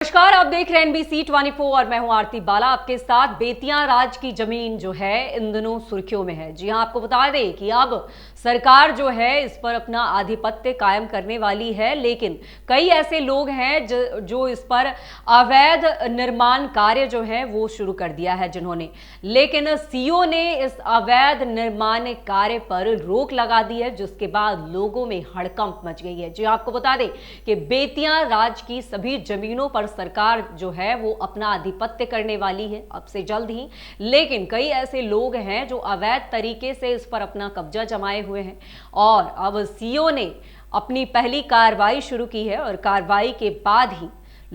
नमस्कार, आप देख रहे हैं NBC 24 और मैं हूं आरती बाला आपके साथ। बेतिया राज की जमीन जो है इन दिनों सुर्खियों में है। जी हां, आपको बता दें कि अब सरकार जो है इस पर अपना आधिपत्य कायम करने वाली है, लेकिन कई ऐसे लोग हैं जो इस पर अवैध निर्माण कार्य जो है वो शुरू कर दिया है जिन्होंने, लेकिन सीओ ने इस अवैध निर्माण कार्य पर रोक लगा दी है, जिसके बाद लोगों में हड़कंप मच गई है। जी आपको बता दें कि बेतिया राज की सभी जमीनों पर सरकार जो है वो अपना आधिपत्य करने वाली है अब से जल्द ही, लेकिन कई ऐसे लोग हैं जो अवैध तरीके से इस पर अपना कब्जा जमाए हुए हैं और अब सीओ ने अपनी पहली कार्रवाई शुरू की है और कार्रवाई के बाद ही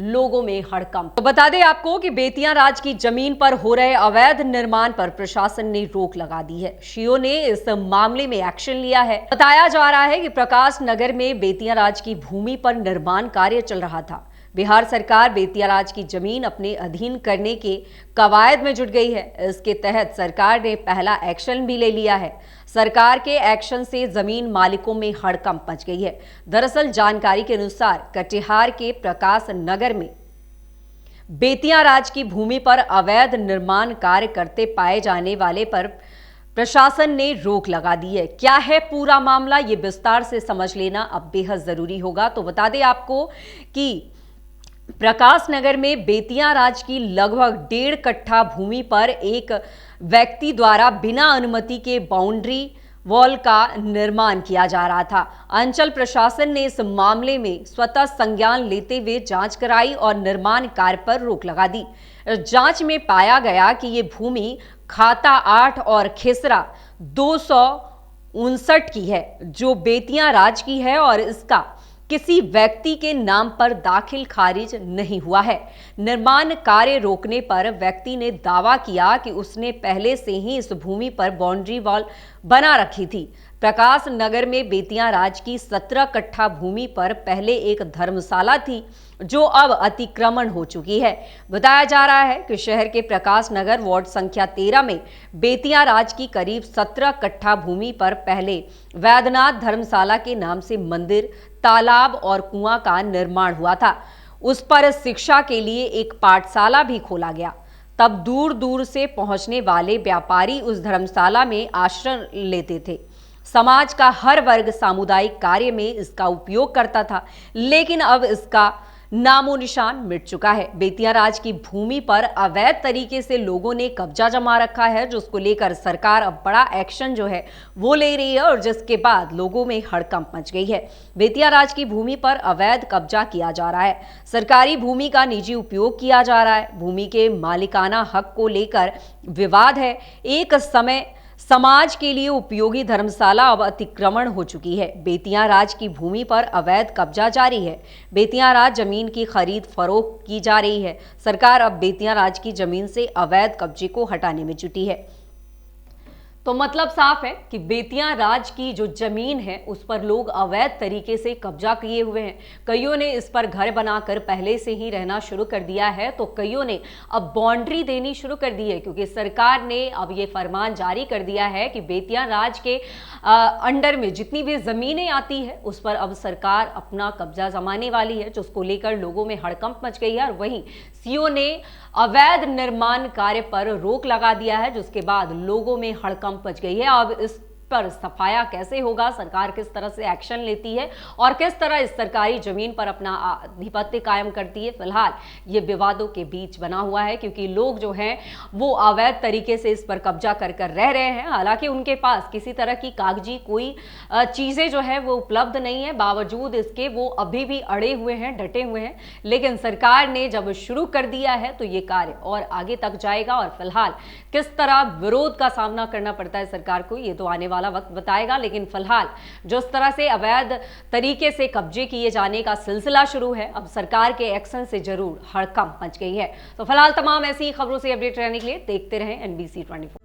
लोगों में हड़कंप। तो बता दें आपको कि बेतिया राज की जमीन पर हो रहे अवैध निर्माण पर प्रशासन ने रोक लगा दी है। सीओ ने इस मामले में एक्शन लिया है। बताया जा रहा है कि प्रकाश नगर में बेतिया राज की भूमि पर निर्माण कार्य चल रहा था। बिहार सरकार बेतिया राज की जमीन अपने अधीन करने के कवायद में जुट गई है। इसके तहत सरकार ने पहला एक्शन भी ले लिया है। सरकार के एक्शन से जमीन मालिकों में हड़कंप मच गई है। दरअसल जानकारी के अनुसार कटिहार के प्रकाश नगर में बेतिया राज की भूमि पर अवैध निर्माण कार्य करते पाए जाने वाले पर प्रशासन ने रोक लगा दी है। क्या है पूरा मामला, ये विस्तार से समझ लेना अब बेहद जरूरी होगा। तो बता दें आपको कि प्रकाश नगर में बेतिया राज की लगभग 1.5 कट्ठा भूमि पर एक व्यक्ति द्वारा बिना अनुमति के बाउंड्री वॉल का निर्माण किया जा रहा था। अंचल प्रशासन ने इस मामले में स्वतः संज्ञान लेते हुए जांच कराई और निर्माण कार्य पर रोक लगा दी। जांच में पाया गया कि ये भूमि खाता 8 और खेसरा 259 की है, जो बेतिया राज की है और इसका किसी व्यक्ति के नाम पर दाखिल खारिज नहीं हुआ है। निर्माण कार्य रोकने पर व्यक्ति ने दावा किया कि उसने पहले से ही इस भूमि पर बाउंड्री वॉल बना रखी थी। प्रकाश नगर में बेतिया राज की 17 कट्ठा भूमि पर पहले एक धर्मशाला थी, जो अब अतिक्रमण हो चुकी है। बताया जा रहा है कि शहर के प्रकाश नगर वार्ड संख्या 13 में बेतिया राज की करीब 17 कट्ठा भूमि पर पहले वैद्यनाथ धर्मशाला के नाम से मंदिर, तालाब और कुआं का निर्माण हुआ था। उस पर शिक्षा के लिए एक पाठशाला भी खोला गया। तब दूर दूर से पहुंचने वाले व्यापारी उस धर्मशाला में आश्रय लेते थे। समाज का हर वर्ग सामुदायिक कार्य में इसका उपयोग करता था, लेकिन अब इसका नामो निशान मिट चुका है। बेतिया राज की भूमि पर अवैध तरीके से लोगों ने कब्जा जमा रखा है, जिसको लेकर सरकार अब बड़ा एक्शन जो है वो ले रही है और जिसके बाद लोगों में हड़कंप मच गई है। बेतिया राज की भूमि पर अवैध कब्जा किया जा रहा है। सरकारी भूमि का निजी उपयोग किया जा रहा है। भूमि के मालिकाना हक को लेकर विवाद है। एक समय समाज के लिए उपयोगी धर्मशाला अब अतिक्रमण हो चुकी है। बेतिया राज की भूमि पर अवैध कब्जा जारी है। बेतिया राज जमीन की खरीद फरोख्त की जा रही है। सरकार अब बेतिया राज की जमीन से अवैध कब्जे को हटाने में जुटी है। तो मतलब साफ है कि बेतिया राज की जो जमीन है उस पर लोग अवैध तरीके से कब्जा किए हुए हैं। कईयों ने इस पर घर बनाकर पहले से ही रहना शुरू कर दिया है, तो कईयों ने अब बाउंड्री देनी शुरू कर दी है, क्योंकि सरकार ने अब ये फरमान जारी कर दिया है कि बेतिया राज के अंडर में जितनी भी जमीनें आती है उस पर अब सरकार अपना कब्जा जमाने वाली है, जिसको लेकर लोगों में हड़कंप मच गई है। और वहीं सीओ ने अवैध निर्माण कार्य पर रोक लगा दिया है, जिसके बाद लोगों में हड़कंप मच गई है। अब इस पर सफाया कैसे होगा, सरकार किस तरह से एक्शन लेती है और किस तरह इस सरकारी जमीन पर अपना आधिपत्य कायम करती है, फिलहाल ये विवादों के बीच बना हुआ है, क्योंकि लोग जो हैं वो अवैध तरीके से इस पर कब्जा कर कर रह रहे हैं। हालांकि उनके पास किसी तरह की कागजी कोई चीजें जो है वो उपलब्ध नहीं है, बावजूद इसके वो अभी भी अड़े हुए हैं, डटे हुए हैं। लेकिन सरकार ने जब शुरू कर दिया है तो ये कार्य और आगे तक जाएगा और फिलहाल किस तरह विरोध का सामना करना पड़ता है सरकार को, ये तो आने वाला वक्त बताएगा। लेकिन फिलहाल जिस तरह से अवैध तरीके से कब्जे किए जाने का सिलसिला शुरू है, अब सरकार के एक्शन से जरूर हड़कंप मच गई है। तो फिलहाल तमाम ऐसी खबरों से अपडेट रहने के लिए देखते रहें NBC 24।